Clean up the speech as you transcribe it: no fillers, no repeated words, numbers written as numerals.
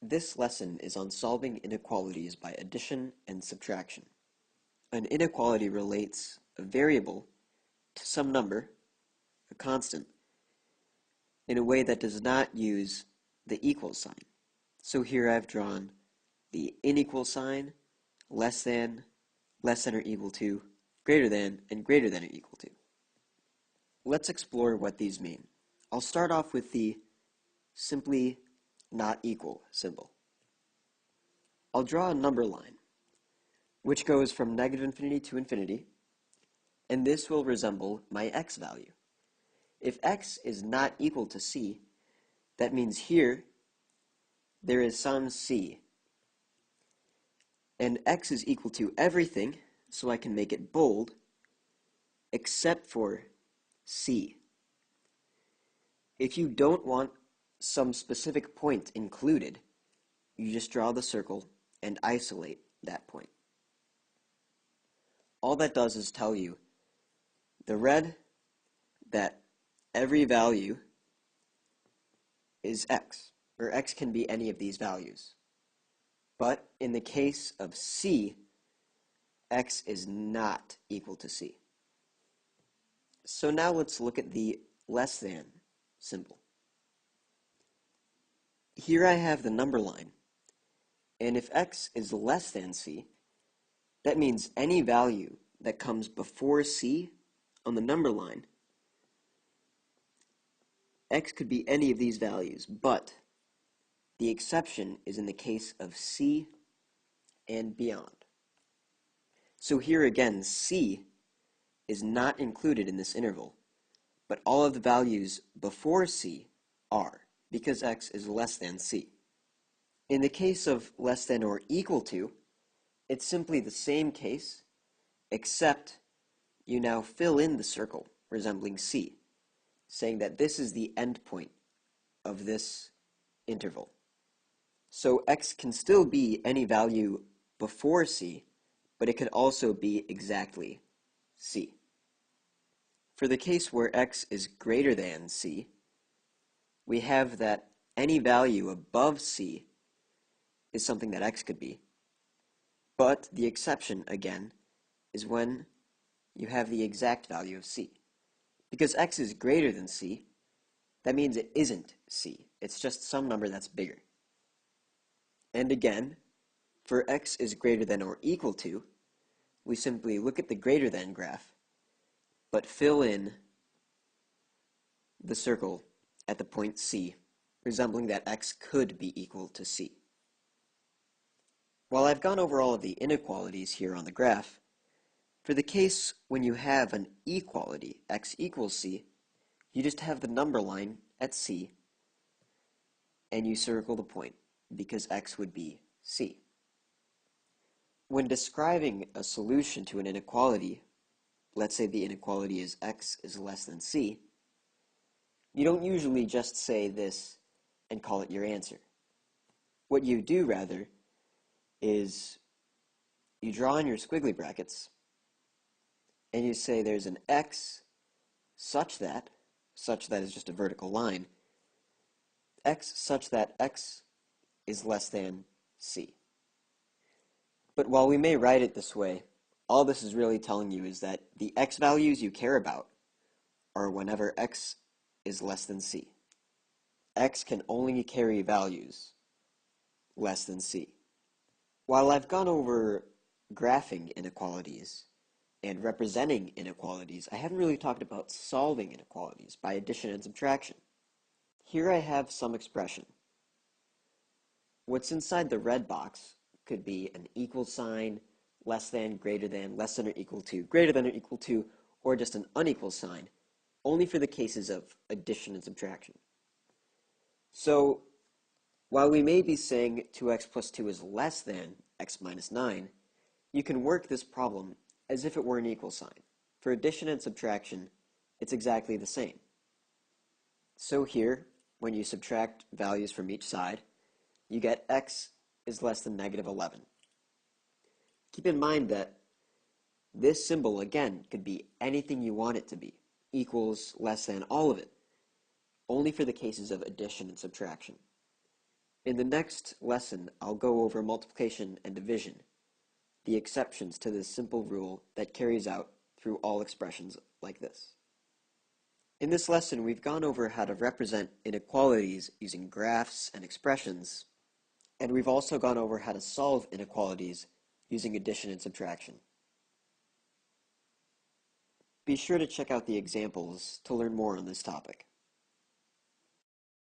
This lesson is on solving inequalities by addition and subtraction. An inequality relates a variable to some number, a constant, in a way that does not use the equal sign. So here I've drawn the unequal sign, less than or equal to, greater than, and greater than or equal to. Let's explore what these mean. I'll start off with the simply not equal symbol. I'll draw a number line, which goes from negative infinity to infinity, and this will resemble my x value. If x is not equal to c, that means here there is some c, and x is equal to everything, so I can make it bold, except for c. If you don't want some specific point included, you just draw the circle and isolate that point. All that does is tell you the red that every value is x, or x can be any of these values. But in the case of c, x is not equal to c. So now let's look at the less than symbol. Here I have the number line, and if x is less than c, that means any value that comes before c on the number line, x could be any of these values, but the exception is in the case of c and beyond. So here again, c is not included in this interval, but all of the values before c are, because x is less than c. In the case of less than or equal to, it's simply the same case, except you now fill in the circle resembling c, saying that this is the endpoint of this interval. So x can still be any value before c, but it could also be exactly c. For the case where x is greater than c, we have that any value above c is something that x could be. But the exception, again, is when you have the exact value of c. Because x is greater than c, that means it isn't c. It's just some number that's bigger. And again, for x is greater than or equal to, we simply look at the greater than graph, but fill in the circle at the point c, resembling that x could be equal to c. While I've gone over all of the inequalities here on the graph, for the case when you have an equality, x equals c, you just have the number line at c, and you circle the point, because x would be c. When describing a solution to an inequality, let's say the inequality is x is less than c, you don't usually just say this and call it your answer. What you do, rather, is you draw in your squiggly brackets, and you say there's an x such that is just a vertical line, x such that x is less than c. But while we may write it this way, all this is really telling you is that the x values you care about are whenever x is less than c. X can only carry values less than c. While I've gone over graphing inequalities and representing inequalities, I haven't really talked about solving inequalities by addition and subtraction. Here I have some expression. What's inside the red box could be an equal sign, less than, greater than, less than or equal to, greater than or equal to, or just an unequal sign, only for the cases of addition and subtraction. So, while we may be saying 2x plus 2 is less than x minus 9, you can work this problem as if it were an equal sign. For addition and subtraction, it's exactly the same. So here, when you subtract values from each side, you get x is less than negative 11. Keep in mind that this symbol, again, could be anything you want it to be, equals, less than, all of it, only for the cases of addition and subtraction. In the next lesson, I'll go over multiplication and division, the exceptions to this simple rule that carries out through all expressions like this. In this lesson, we've gone over how to represent inequalities using graphs and expressions, and we've also gone over how to solve inequalities using addition and subtraction. Be sure to check out the examples to learn more on this topic.